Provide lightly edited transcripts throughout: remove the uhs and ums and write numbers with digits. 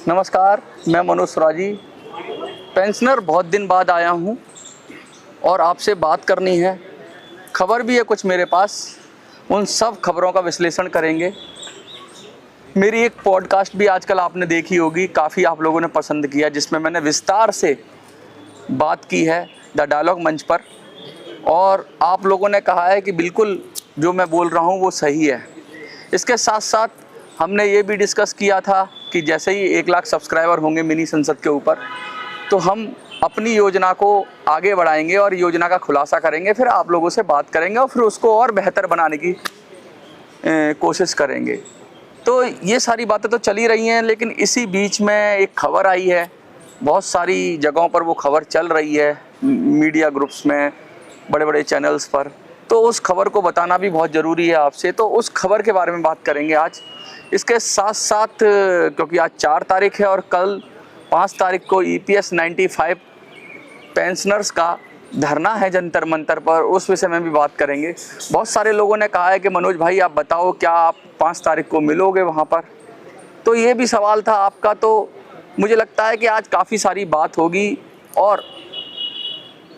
नमस्कार, मैं मनोज सुराजी, पेंशनर। बहुत दिन बाद आया हूँ और आपसे बात करनी है। खबर भी है कुछ मेरे पास, उन सब खबरों का विश्लेषण करेंगे। मेरी एक पॉडकास्ट भी आजकल आपने देखी होगी, काफ़ी आप लोगों ने पसंद किया, जिसमें मैंने विस्तार से बात की है द डायलॉग मंच पर, और आप लोगों ने कहा है कि बिल्कुल जो मैं बोल रहा हूँ वो सही है। इसके साथ साथ हमने ये भी डिस्कस किया था कि जैसे ही 1 लाख सब्सक्राइबर होंगे मिनी संसद के ऊपर, तो हम अपनी योजना को आगे बढ़ाएंगे और योजना का खुलासा करेंगे, फिर आप लोगों से बात करेंगे और फिर उसको और बेहतर बनाने की कोशिश करेंगे। तो ये सारी बातें तो चली रही हैं, लेकिन इसी बीच में एक खबर आई है। बहुत सारी जगहों पर वो खबर चल रही है, मीडिया ग्रुप्स में, बड़े बड़े चैनल्स पर। तो उस खबर को बताना भी बहुत ज़रूरी है आपसे, तो उस खबर के बारे में बात करेंगे आज। इसके साथ साथ, क्योंकि आज 4 तारीख है और कल 5 तारीख को EPS 95 पेंशनर्स का धरना है जंतर मंतर पर, उस विषय में भी बात करेंगे। बहुत सारे लोगों ने कहा है कि मनोज भाई आप बताओ, क्या आप 5 तारीख को मिलोगे वहाँ पर? तो ये भी सवाल था आपका। तो मुझे लगता है कि आज काफ़ी सारी बात होगी और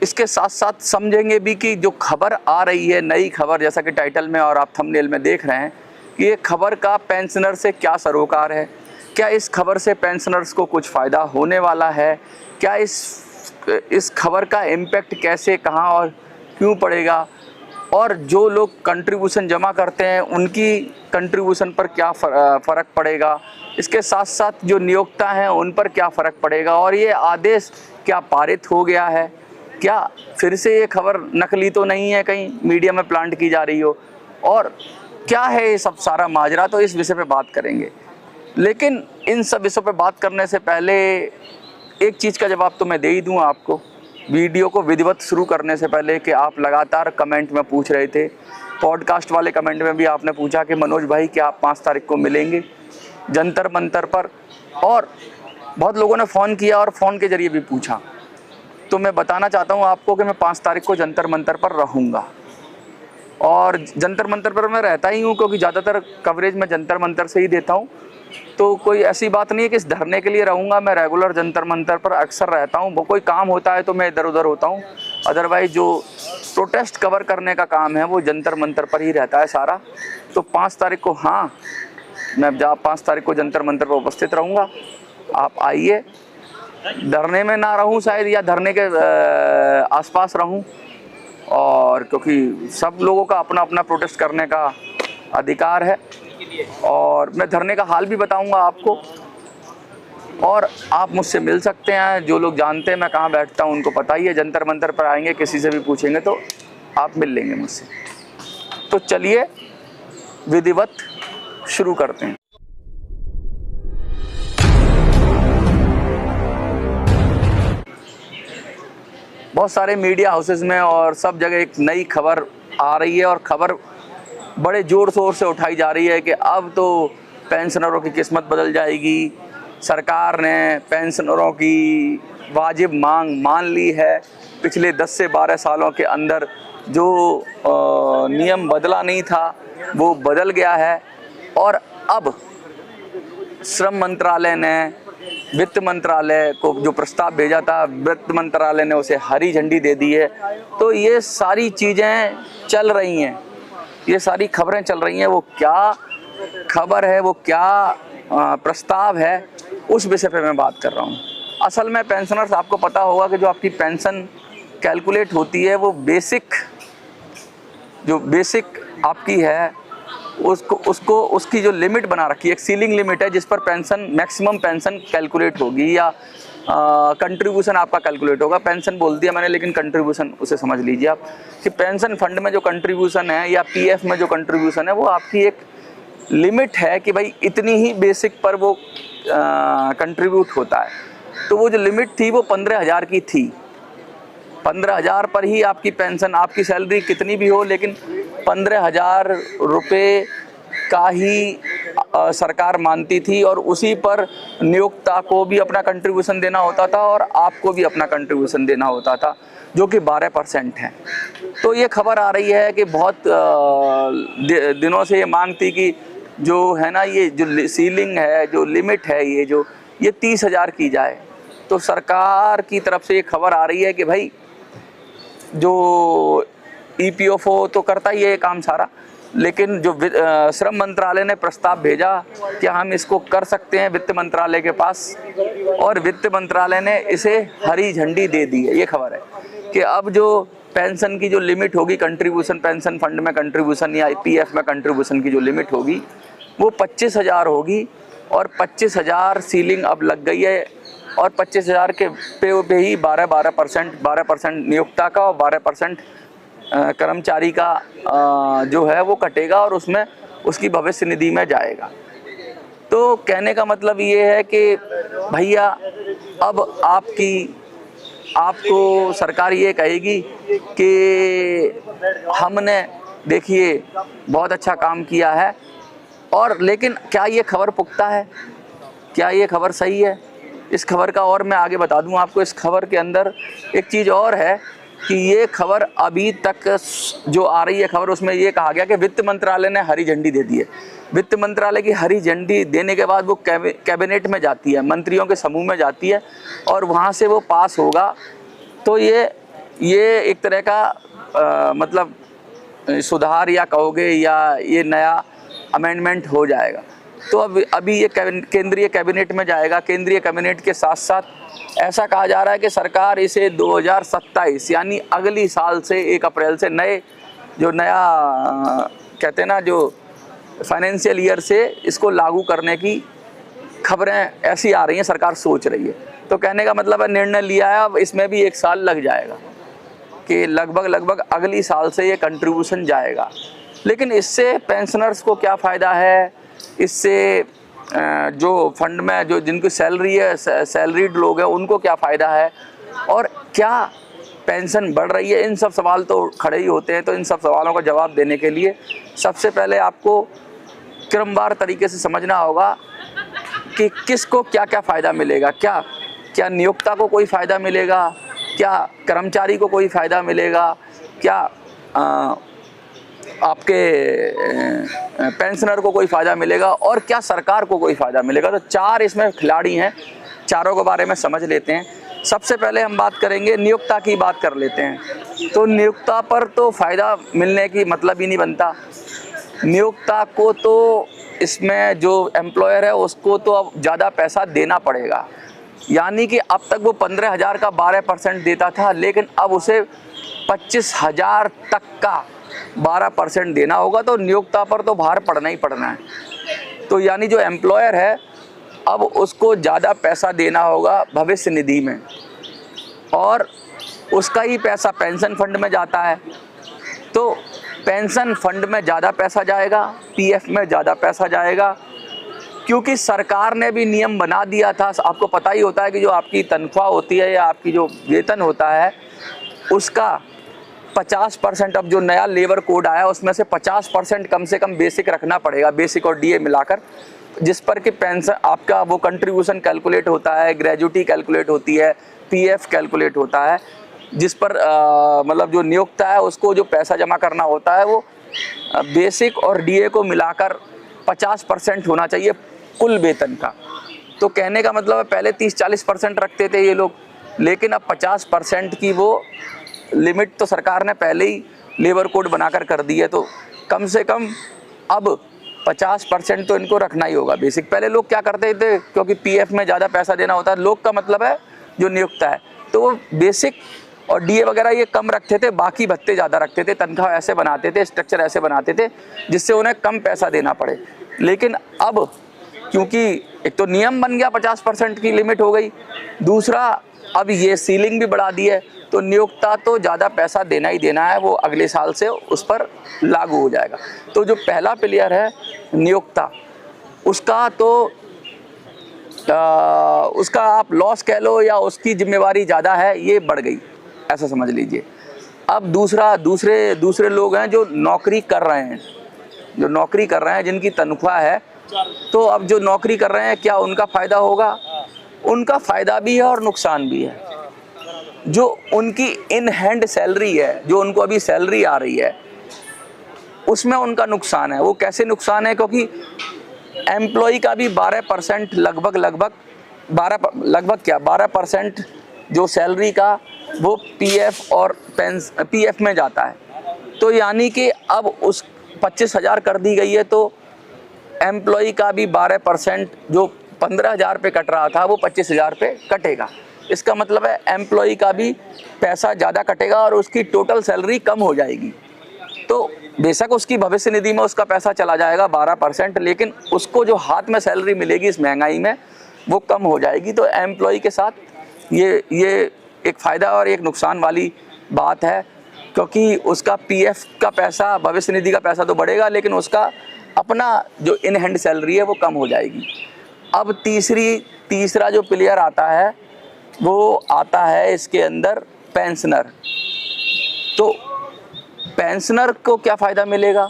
इसके साथ साथ समझेंगे भी कि जो खबर आ रही है, नई खबर, जैसा कि टाइटल में और आप थंबनेल में देख रहे हैं, कि ये खबर का पेंशनर से क्या सरोकार है। क्या इस खबर से पेंशनर्स को कुछ फ़ायदा होने वाला है? क्या इस खबर का इम्पैक्ट कैसे, कहाँ और क्यों पड़ेगा? और जो लोग कंट्रीब्यूशन जमा करते हैं उनकी कंट्रीब्यूशन पर क्या फ़र्क पड़ेगा? इसके साथ साथ जो नियोक्ता हैं उन पर क्या फ़र्क पड़ेगा? और ये आदेश क्या पारित हो गया है? क्या फिर से ये खबर नकली तो नहीं है, कहीं मीडिया में प्लांट की जा रही हो? और क्या है ये सब सारा माजरा? तो इस विषय पे बात करेंगे। लेकिन इन सब विषयों पे बात करने से पहले एक चीज़ का जवाब तो मैं दे ही दूँ आपको, वीडियो को विधिवत शुरू करने से पहले, कि आप लगातार कमेंट में पूछ रहे थे, पॉडकास्ट वाले कमेंट में भी आपने पूछा कि मनोज भाई क्या आप 5 तारीख को मिलेंगे जंतर मंतर पर? और बहुत लोगों ने फ़ोन किया और फ़ोन के ज़रिए भी पूछा। तो मैं बताना चाहता हूँ आपको कि मैं 5 तारीख को जंतर मंतर पर रहूँगा, और जंतर मंतर पर मैं रहता ही हूँ क्योंकि ज़्यादातर कवरेज मैं जंतर मंतर से ही देता हूँ। तो कोई ऐसी बात नहीं है कि इस धरने के लिए रहूँगा, मैं रेगुलर जंतर मंतर पर अक्सर रहता हूँ। वो कोई काम होता है तो मैं इधर उधर होता हूँ, अदरवाइज़ जो प्रोटेस्ट कवर करने का काम है वो जंतर मंतर पर ही रहता है सारा। तो 5 तारीख को, हाँ, मैं 5 तारीख को जंतर मंतर पर उपस्थित रहूँगा। आप आइए। धरने में ना रहूं शायद, या धरने के आसपास रहूं, और क्योंकि सब लोगों का अपना अपना प्रोटेस्ट करने का अधिकार है, और मैं धरने का हाल भी बताऊंगा आपको। और आप मुझसे मिल सकते हैं, जो लोग जानते हैं मैं कहाँ बैठता हूँ उनको पता ही है। जंतर मंतर पर आएंगे, किसी से भी पूछेंगे तो आप मिल लेंगे मुझसे। तो चलिए विधिवत शुरू करते हैं। बहुत सारे मीडिया हाउसेस में और सब जगह एक नई खबर आ रही है, और खबर बड़े ज़ोर शोर से उठाई जा रही है कि अब तो पेंशनरों की किस्मत बदल जाएगी। सरकार ने पेंशनरों की वाजिब मांग मान ली है। पिछले 10 से 12 सालों के अंदर जो नियम बदला नहीं था वो बदल गया है, और अब श्रम मंत्रालय ने वित्त मंत्रालय को जो प्रस्ताव भेजा था, वित्त मंत्रालय ने उसे हरी झंडी दे दी है। तो ये सारी चीज़ें चल रही हैं, ये सारी खबरें चल रही हैं। वो क्या खबर है, वो क्या प्रस्ताव है, उस विषय पे मैं बात कर रहा हूँ। असल में पेंशनर्स, आपको पता होगा कि जो आपकी पेंशन कैलकुलेट होती है वो बेसिक आपकी है, उसको उसकी जो लिमिट बना रखी है, एक सीलिंग लिमिट है जिस पर पेंशन, मैक्सिमम पेंशन कैलकुलेट होगी, या कंट्रीब्यूशन आपका कैलकुलेट होगा। पेंशन बोल दिया मैंने, लेकिन कंट्रीब्यूशन उसे समझ लीजिए आप, कि पेंशन फंड में जो कंट्रीब्यूशन है या PF में जो कंट्रीब्यूशन है वो आपकी एक लिमिट है कि भाई इतनी ही बेसिक पर वो कंट्रीब्यूट होता है। तो वो जो लिमिट थी वो 15,000 की थी। 15,000 पर ही आपकी पेंशन, आपकी सैलरी कितनी भी हो, लेकिन 15,000 रुपये का ही सरकार मानती थी, और उसी पर नियोक्ता को भी अपना कंट्रीब्यूशन देना होता था और आपको भी अपना कंट्रीब्यूशन देना होता था, जो कि 12% है। तो ये खबर आ रही है कि बहुत दिनों से ये मांग थी कि जो है ना, ये जो सीलिंग है, जो लिमिट है, ये जो ये 30,000 की जाए। तो सरकार की तरफ से ये खबर आ रही है कि भाई जो EPFO तो करता ही है ये काम सारा, लेकिन जो श्रम मंत्रालय ने प्रस्ताव भेजा कि हम इसको कर सकते हैं वित्त मंत्रालय के पास, और वित्त मंत्रालय ने इसे हरी झंडी दे दी है। ये खबर है कि अब जो पेंशन की जो लिमिट होगी, कंट्रीब्यूशन पेंशन फंड में कंट्रीब्यूशन या PF में कंट्रीब्यूशन की जो लिमिट होगी वो 25,000 होगी, और 25,000 सीलिंग अब लग गई है, और 25,000 के पे ही 12% नियोक्ता का और 12% कर्मचारी का जो है वो कटेगा, और उसमें उसकी भविष्य निधि में जाएगा। तो कहने का मतलब ये है कि भैया अब आपको सरकार ये कहेगी कि हमने देखिए बहुत अच्छा काम किया है, और लेकिन क्या ये खबर पुख्ता है, क्या ये खबर सही है? इस खबर का और मैं आगे बता दूं आपको, इस खबर के अंदर एक चीज़ और है कि ये खबर अभी तक जो आ रही है खबर, उसमें ये कहा गया कि वित्त मंत्रालय ने हरी झंडी दे दी है। वित्त मंत्रालय की हरी झंडी देने के बाद वो कैबिनेट में जाती है, मंत्रियों के समूह में जाती है, और वहाँ से वो पास होगा। तो ये एक तरह का मतलब सुधार या कहोगे, या ये नया अमेंडमेंट हो जाएगा। तो अभी ये केंद्रीय कैबिनेट में जाएगा। केंद्रीय कैबिनेट के साथ साथ ऐसा कहा जा रहा है कि सरकार इसे 2027 यानी अगली साल से 1 अप्रैल से नया कहते हैं ना, जो फाइनेंशियल ईयर से इसको लागू करने की खबरें ऐसी आ रही हैं, सरकार सोच रही है। तो कहने का मतलब है निर्णय लिया है, अब इसमें भी 1 साल लग जाएगा कि लगभग अगली साल से ये कंट्रीब्यूशन जाएगा। लेकिन इससे पेंशनर्स को क्या फ़ायदा है? इससे जो फंड में जो जिनकी सैलरी है, सैलरीड लोग हैं, उनको क्या फ़ायदा है, और क्या पेंशन बढ़ रही है? इन सब सवाल तो खड़े ही होते हैं। तो इन सब सवालों का जवाब देने के लिए सबसे पहले आपको क्रमवार तरीके से समझना होगा कि किसको क्या क्या फ़ायदा मिलेगा। क्या नियोक्ता को कोई फ़ायदा मिलेगा, क्या कर्मचारी को कोई फ़ायदा मिलेगा, क्या आपके पेंशनर को कोई फ़ायदा मिलेगा, और क्या सरकार को कोई फ़ायदा मिलेगा। तो 4 इसमें खिलाड़ी हैं, चारों के बारे में समझ लेते हैं। सबसे पहले हम बात करेंगे, नियोक्ता की बात कर लेते हैं। तो नियोक्ता पर तो फ़ायदा मिलने की मतलब ही नहीं बनता। नियोक्ता को तो इसमें जो एम्प्लॉयर है उसको तो अब ज़्यादा पैसा देना पड़ेगा, यानी कि अब तक वो 15,000 का 12% देता था, लेकिन अब उसे 25,000 तक का 12% देना होगा। तो नियोक्ता पर तो भार पड़ना ही पड़ना है। तो यानी जो एम्प्लॉयर है अब उसको ज़्यादा पैसा देना होगा भविष्य निधि में, और उसका ही पैसा पेंशन फंड में जाता है। तो पेंशन फंड में ज़्यादा पैसा जाएगा, PF में ज़्यादा पैसा जाएगा, क्योंकि सरकार ने भी नियम बना दिया था। आपको पता ही होता है कि जो आपकी तनख्वाह होती है या आपकी जो वेतन होता है उसका 50%, अब जो नया लेबर कोड आया उसमें से 50% कम से कम बेसिक रखना पड़ेगा, बेसिक और DA मिलाकर, जिस पर कि पेंशन आपका वो कंट्रीब्यूशन कैलकुलेट होता है, ग्रेजुटी कैलकुलेट होती है, PF कैलकुलेट होता है, जिस पर मतलब जो नियोक्ता है उसको जो पैसा जमा करना होता है वो बेसिक और DA को मिलाकर 50% होना चाहिए कुल वेतन का। तो कहने का मतलब है पहले 30-40% रखते थे ये लोग, लेकिन अब 50% की वो लिमिट तो सरकार ने पहले ही लेबर कोड बनाकर कर दी है। तो कम से कम अब 50% तो इनको रखना ही होगा बेसिक। पहले लोग क्या करते थे, क्योंकि PF में ज़्यादा पैसा देना होता है, लोग का मतलब है जो नियोक्ता है, तो वो बेसिक और DA वगैरह ये कम रखते थे, बाकी भत्ते ज़्यादा रखते थे, तनख्वाह ऐसे बनाते थे, स्ट्रक्चर ऐसे बनाते थे जिससे उन्हें कम पैसा देना पड़े। लेकिन अब क्योंकि एक तो नियम बन गया, 50% की लिमिट हो गई, दूसरा अब ये सीलिंग भी बढ़ा दी है, तो नियोक्ता तो ज़्यादा पैसा देना ही देना है, वो अगले साल से उस पर लागू हो जाएगा। तो जो पहला प्लेयर है नियोक्ता, उसका तो उसका आप लॉस कह लो या उसकी जिम्मेवारी ज़्यादा है, ये बढ़ गई, ऐसा समझ लीजिए। अब दूसरे लोग हैं जो नौकरी कर रहे हैं, जिनकी तनख्वाह है, तो अब जो नौकरी कर रहे हैं क्या उनका फ़ायदा होगा? उनका फ़ायदा भी है और नुकसान भी है। जो उनकी इन हैंड सैलरी है, जो उनको अभी सैलरी आ रही है, उसमें उनका नुकसान है। वो कैसे नुकसान है? क्योंकि एम्प्लॉई का भी 12% लगभग लगभग क्या 12% जो सैलरी का वो पीएफ और पीएफ में जाता है। तो यानी कि अब उस 25,000 कर दी गई है, तो एम्प्लॉई का भी 12% जो 15,000 पे कट रहा था वो 25,000 पे कटेगा। इसका मतलब है एम्प्लॉई का भी पैसा ज़्यादा कटेगा और उसकी टोटल सैलरी कम हो जाएगी। तो बेशक उसकी भविष्य निधि में उसका पैसा चला जाएगा 12%, लेकिन उसको जो हाथ में सैलरी मिलेगी इस महंगाई में वो कम हो जाएगी। तो एम्प्लॉई के साथ ये एक फ़ायदा और एक नुकसान वाली बात है, क्योंकि उसका पीएफ का पैसा, भविष्य निधि का पैसा तो बढ़ेगा, लेकिन उसका अपना जो इन हैंड सैलरी है वो कम हो जाएगी। अब तीसरा जो प्लेयर आता है वो आता है इसके अंदर पेंशनर। तो पेंशनर को क्या फ़ायदा मिलेगा?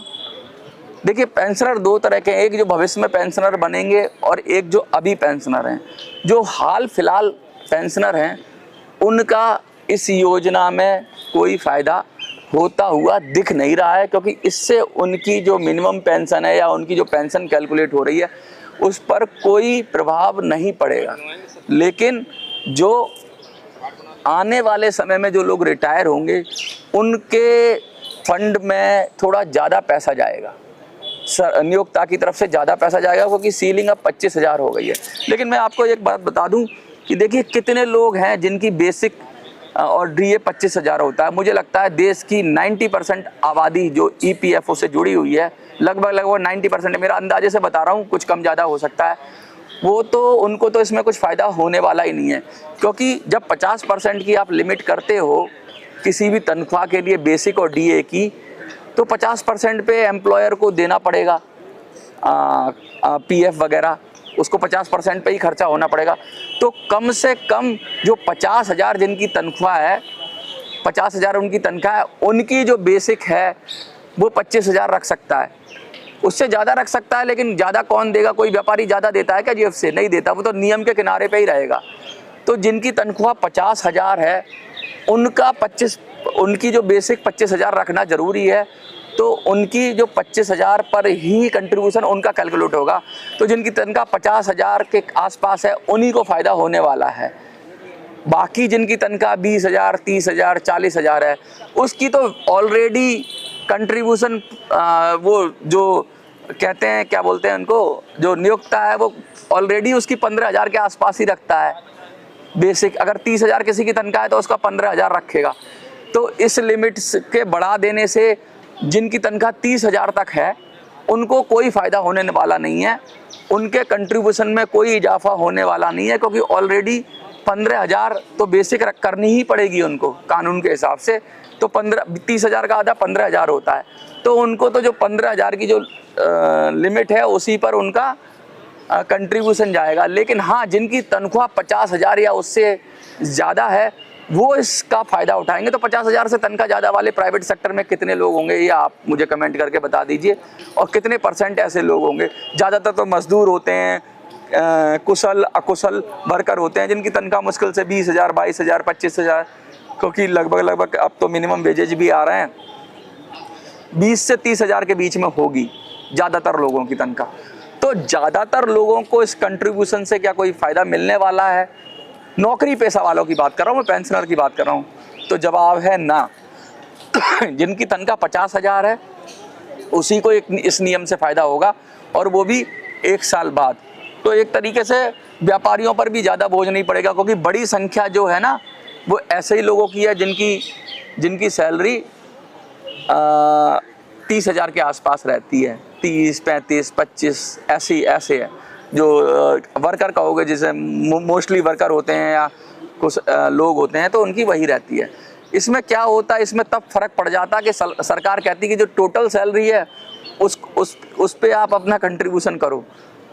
देखिए, पेंशनर दो तरह के हैं, एक जो भविष्य में पेंशनर बनेंगे और एक जो अभी पेंशनर हैं। जो हाल फिलहाल पेंशनर हैं उनका इस योजना में कोई फ़ायदा होता हुआ दिख नहीं रहा है, क्योंकि इससे उनकी जो मिनिमम पेंशन है या उनकी जो पेंशन कैलकुलेट हो रही है उस पर कोई प्रभाव नहीं पड़ेगा। लेकिन जो आने वाले समय में जो लोग रिटायर होंगे उनके फंड में थोड़ा ज़्यादा पैसा जाएगा, नियोक्ता की तरफ से ज़्यादा पैसा जाएगा, क्योंकि सीलिंग अब 25,000 हो गई है। लेकिन मैं आपको एक बात बता दूं कि देखिए कितने लोग हैं जिनकी बेसिक और डीए 25,000 होता है। मुझे लगता है देश की 90% आबादी जो ईपीएफओ से जुड़ी हुई है, लगभग 90%, मेरा अंदाजे से बता रहा हूँ, कुछ कम ज़्यादा हो सकता है, वो तो उनको तो इसमें कुछ फ़ायदा होने वाला ही नहीं है। क्योंकि जब 50% की आप लिमिट करते हो किसी भी तनख्वाह के लिए बेसिक और डीए की, तो 50% पे एम्प्लॉयर को देना पड़ेगा पीएफ वगैरह, उसको 50% पे ही खर्चा होना पड़ेगा। तो कम से कम जो 50,000 जिनकी तनख्वाह है, 50,000 उनकी तनख्वाह है, उनकी जो बेसिक है वो 25,000 रख सकता है। उससे ज़्यादा रख सकता है, लेकिन ज़्यादा कौन देगा? कोई व्यापारी ज़्यादा देता है क्या जेब से? नहीं देता, वो तो नियम के किनारे पे ही रहेगा। तो जिनकी तनख्वाह 50,000 है उनकी जो बेसिक 25,000 रखना ज़रूरी है। तो उनकी जो 25,000 पर ही कंट्रीब्यूशन उनका कैलकुलेट होगा। तो जिनकी तनख्वाह 50,000 के आसपास है उन्हीं को फ़ायदा होने वाला है। बाकी जिनकी तनख्वाह 20,000, 30,000, 40,000 है, उसकी तो ऑलरेडी कंट्रीब्यूशन वो जो कहते हैं, क्या बोलते हैं उनको, जो नियोक्ता है वो ऑलरेडी उसकी 15,000 के आसपास ही रखता है बेसिक। अगर 30,000 किसी की तनख्वाह है तो उसका 15,000 रखेगा। तो इस लिमिट के बढ़ा देने से जिनकी तनख्वाह 30,000 तक है उनको कोई फ़ायदा होने वाला नहीं है, उनके कंट्रीब्यूशन में कोई इजाफा होने वाला नहीं है, क्योंकि ऑलरेडी 15,000 तो बेसिक करनी ही पड़ेगी उनको कानून के हिसाब से। तो 30,000 का आधा 15,000 होता है। तो उनको तो जो 15,000 की जो लिमिट है उसी पर उनका कंट्रीब्यूशन जाएगा। लेकिन हाँ, जिनकी तनख्वाह 50,000 या उससे ज़्यादा है वो इसका फ़ायदा उठाएंगे। तो 50,000 से तनख्वाह ज़्यादा वाले प्राइवेट सेक्टर में कितने लोग होंगे ये आप मुझे कमेंट करके बता दीजिए, और कितने % ऐसे लोग होंगे? ज़्यादातर तो मज़दूर होते हैं, कुशल अकुशल वर्कर होते हैं, जिनकी तनख्वाह मुश्किल से 20,000, 22,000, 25,000, क्योंकि लगभग अब तो मिनिमम वेजेज भी आ रहे हैं, 20 से 30,000 के बीच में होगी ज़्यादातर लोगों की तनख्वाह। तो ज़्यादातर लोगों को इस कंट्रीब्यूशन से क्या कोई फ़ायदा मिलने वाला है? नौकरी पेशा वालों की बात कर रहा हूँ, मैं पेंशनर की बात कर रहा हूँ। तो जवाब है ना। जिनकी तनख्वाह 50,000 है उसी को इस नियम से फ़ायदा होगा, और वो भी 1 साल बाद। तो एक तरीके से व्यापारियों पर भी ज़्यादा बोझ नहीं पड़ेगा, क्योंकि बड़ी संख्या जो है ना वो ऐसे ही लोगों की है जिनकी सैलरी 30,000 के आसपास रहती है, 30, 35, 25 ऐसे है। जो वर्कर कहोगे, जिसे मोस्टली वर्कर होते हैं या कुछ लोग होते हैं, तो उनकी वही रहती है। इसमें क्या होता है, इसमें तब फ़र्क पड़ जाता है कि सरकार कहती है कि जो टोटल सैलरी है उस पे आप अपना कंट्रीब्यूशन करो,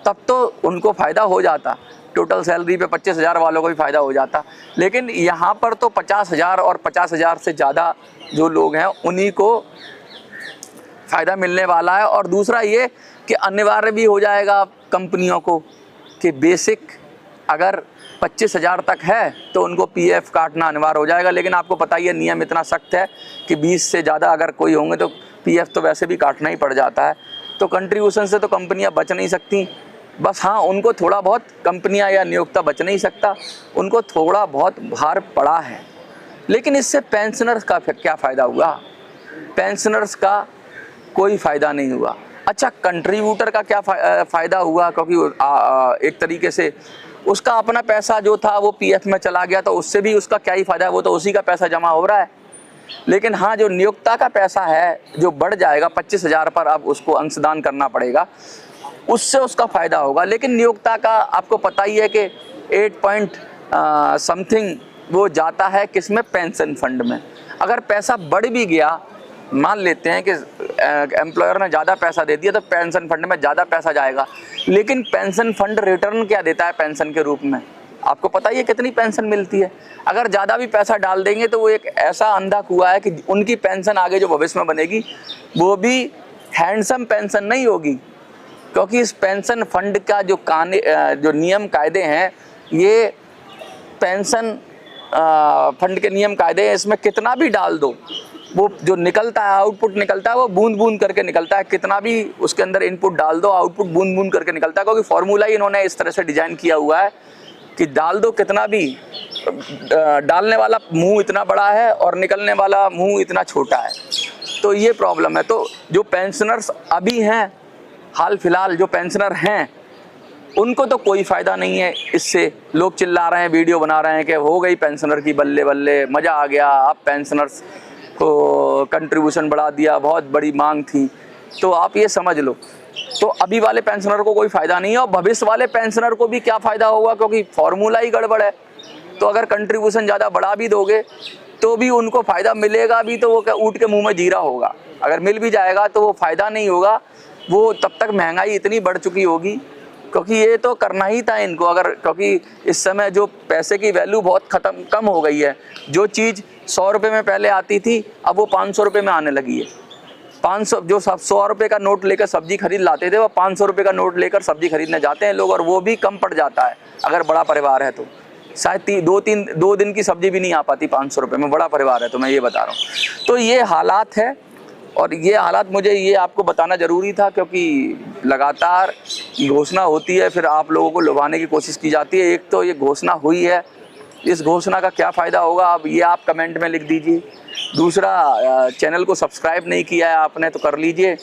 तब तो उनको फ़ायदा हो जाता। टोटल सैलरी पे 25,000 वालों को भी फ़ायदा हो जाता। लेकिन यहाँ पर तो 50,000 और 50,000 से ज़्यादा जो लोग हैं उन्हीं को फ़ायदा मिलने वाला है। और दूसरा ये कि अनिवार्य भी हो जाएगा कंपनियों को कि बेसिक अगर 25,000 तक है तो उनको पीएफ काटना अनिवार्य हो जाएगा। लेकिन आपको पता ही है नियम इतना सख्त है कि 20 से ज़्यादा अगर कोई होंगे तो पीएफ तो वैसे भी काटना ही पड़ जाता है। तो कंट्रीब्यूशन से तो कंपनियां बच नहीं सकती, बस हाँ, उनको थोड़ा बहुत कंपनियां या नियोक्ता बच नहीं सकता, उनको थोड़ा बहुत भार पड़ा है। लेकिन इससे पेंशनर्स का फिर क्या फ़ायदा हुआ? पेंशनर्स का कोई फ़ायदा नहीं हुआ। अच्छा, कंट्रीब्यूटर का क्या फ़ायदा हुआ? क्योंकि एक तरीके से उसका अपना पैसा जो था वो पीएफ में चला गया, तो उससे भी उसका क्या ही फ़ायदा है, वो तो उसी का पैसा जमा हो रहा है। लेकिन हाँ, जो नियोक्ता का पैसा है जो बढ़ जाएगा 25,000 पर, अब उसको अंशदान करना पड़ेगा, उससे उसका फ़ायदा होगा। लेकिन नियोक्ता का आपको पता ही है कि 8 पॉइंट समथिंग वो जाता है किसमें? पेंशन फंड में। अगर पैसा बढ़ भी गया, मान लेते हैं कि एम्प्लॉयर ने ज़्यादा पैसा दे दिया, तो पेंशन फंड में ज़्यादा पैसा जाएगा। लेकिन पेंशन फंड रिटर्न क्या देता है पेंशन के रूप में? आपको पता ही है कितनी पेंशन मिलती है। अगर ज़्यादा भी पैसा डाल देंगे तो वो एक ऐसा अंधा कुआं है कि उनकी पेंशन आगे जो भविष्य में बनेगी वो भी हैंडसम पेंशन नहीं होगी। क्योंकि इस पेंशन फंड का जो नियम कायदे हैं, ये पेंशन फंड के नियम कायदे हैं, इसमें कितना भी डाल दो, वो जो निकलता है, आउटपुट निकलता है, वो बूंद बूंद करके निकलता है। कितना भी उसके अंदर इनपुट डाल दो, आउटपुट बूंद बूंद करके निकलता है। क्योंकि फॉर्मूला ही इन्होंने इस तरह से डिजाइन किया हुआ है कि डाल दो कितना भी, डालने वाला मुंह इतना बड़ा है और निकलने वाला मुंह इतना छोटा है। तो ये प्रॉब्लम है। तो जो पेंशनर्स अभी हैं, हाल फिलहाल जो पेंशनर हैं, उनको तो कोई फ़ायदा नहीं है इससे। लोग चिल्ला रहे हैं, वीडियो बना रहे हैं कि हो गई पेंशनर की बल्ले बल्ले, मज़ा आ गया, अब पेंशनर्स को कंट्रीब्यूशन बढ़ा दिया, बहुत बड़ी मांग थी। तो आप ये समझ लो, तो अभी वाले पेंशनर को कोई फ़ायदा नहीं है, और भविष्य वाले पेंशनर को भी क्या फ़ायदा होगा? क्योंकि फॉर्मूला ही गड़बड़ है। तो अगर कंट्रीब्यूशन ज़्यादा बढ़ा भी दोगे तो भी उनको फ़ायदा मिलेगा भी, तो वो क्या ऊँट के मुँह में जीरा होगा। अगर मिल भी जाएगा तो वो फ़ायदा नहीं होगा। वो तब तक महंगाई इतनी बढ़ चुकी होगी, क्योंकि ये तो करना ही था इनको। अगर क्योंकि इस समय जो पैसे की वैल्यू बहुत कम हो गई है। जो चीज़ 100 रुपये में पहले आती थी, अब वो 500 रुपये में आने लगी है। 500 जो 100 रुपये का नोट लेकर सब्जी खरीद लाते थे, वो 500 रुपये का नोट लेकर सब्जी खरीदने जाते हैं लोग, और वो भी कम पड़ जाता है। अगर बड़ा परिवार है तो शायद 2 दिन की सब्जी भी नहीं आ पाती 500 रुपये में, बड़ा परिवार है तो, मैं ये बता रहा हूँ। तो ये हालात है, और ये हालात मुझे ये आपको बताना ज़रूरी था, क्योंकि लगातार घोषणा होती है, फिर आप लोगों को लुभाने की कोशिश की जाती है। एक तो ये घोषणा हुई है, इस घोषणा का क्या फ़ायदा होगा, अब ये आप कमेंट में लिख दीजिए। दूसरा, चैनल को सब्सक्राइब नहीं किया है आपने तो कर लीजिए,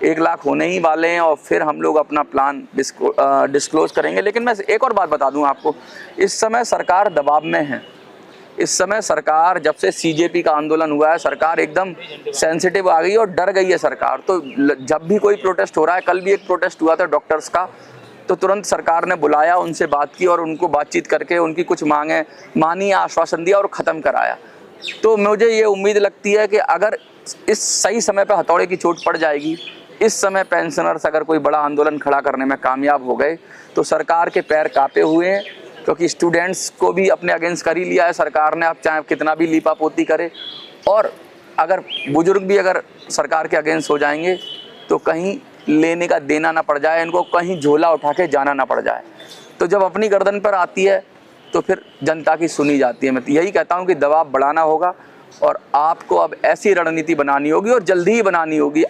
1 लाख होने ही वाले हैं, और फिर हम लोग अपना प्लान डिस्क्लोज करेंगे। लेकिन मैं एक और बात बता दूं आपको, इस समय सरकार दबाव में है। इस समय सरकार, जब से सीजेपी का आंदोलन हुआ है, सरकार एकदम सेंसिटिव आ गई और डर गई है सरकार। तो जब भी कोई प्रोटेस्ट हो रहा है, कल भी एक प्रोटेस्ट हुआ था डॉक्टर्स का, तो तुरंत सरकार ने बुलाया, उनसे बात की और उनको बातचीत करके उनकी कुछ मांगें मानी, आश्वासन दिया और ख़त्म कराया। तो मुझे ये उम्मीद लगती है कि अगर इस सही समय पर हथौड़े की चोट पड़ जाएगी, इस समय पेंशनर्स अगर कोई बड़ा आंदोलन खड़ा करने में कामयाब हो गए, तो सरकार के पैर कांपे हुए हैं। क्योंकि स्टूडेंट्स को भी अपने अगेंस्ट कर ही लिया है सरकार ने, आप चाहे कितना भी लीपापोती करे। और अगर बुजुर्ग भी अगर सरकार के अगेंस्ट हो जाएंगे, तो कहीं लेने का देना ना पड़ जाए, इनको कहीं झोला उठा के जाना ना पड़ जाए। तो जब अपनी गर्दन पर आती है तो फिर जनता की सुनी जाती है। मैं यही कहता हूँ कि दबाव बढ़ाना होगा, और आपको अब ऐसी रणनीति बनानी होगी, और जल्दी ही बनानी होगी,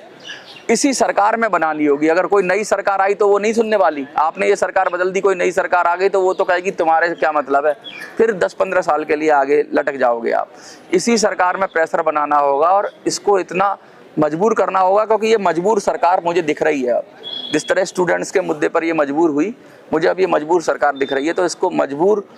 इसी सरकार में बनानी होगी। अगर कोई नई सरकार आई तो वो नहीं सुनने वाली। आपने ये सरकार बदल दी, कोई नई सरकार आ गई तो वो तो कहेगी तुम्हारे से क्या मतलब है, फिर 10-15 साल के लिए आगे लटक जाओगे आप। इसी सरकार में प्रेशर बनाना होगा, और इसको इतना मजबूर करना होगा, क्योंकि ये मजबूर सरकार मुझे दिख रही है। अब जिस तरह स्टूडेंट्स के मुद्दे पर ये मजबूर हुई, मुझे अब ये मजबूर सरकार दिख रही है। तो इसको मजबूर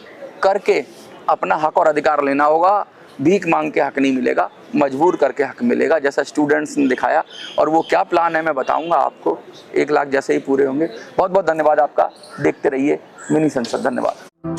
करके अपना हक और अधिकार लेना होगा। भीख मांग के हक नहीं मिलेगा, मजबूर करके हक मिलेगा, जैसा स्टूडेंट्स ने दिखाया। और वो क्या प्लान है मैं बताऊंगा आपको 1 लाख जैसे ही पूरे होंगे। बहुत बहुत धन्यवाद आपका, देखते रहिए मिनी संसद। धन्यवाद।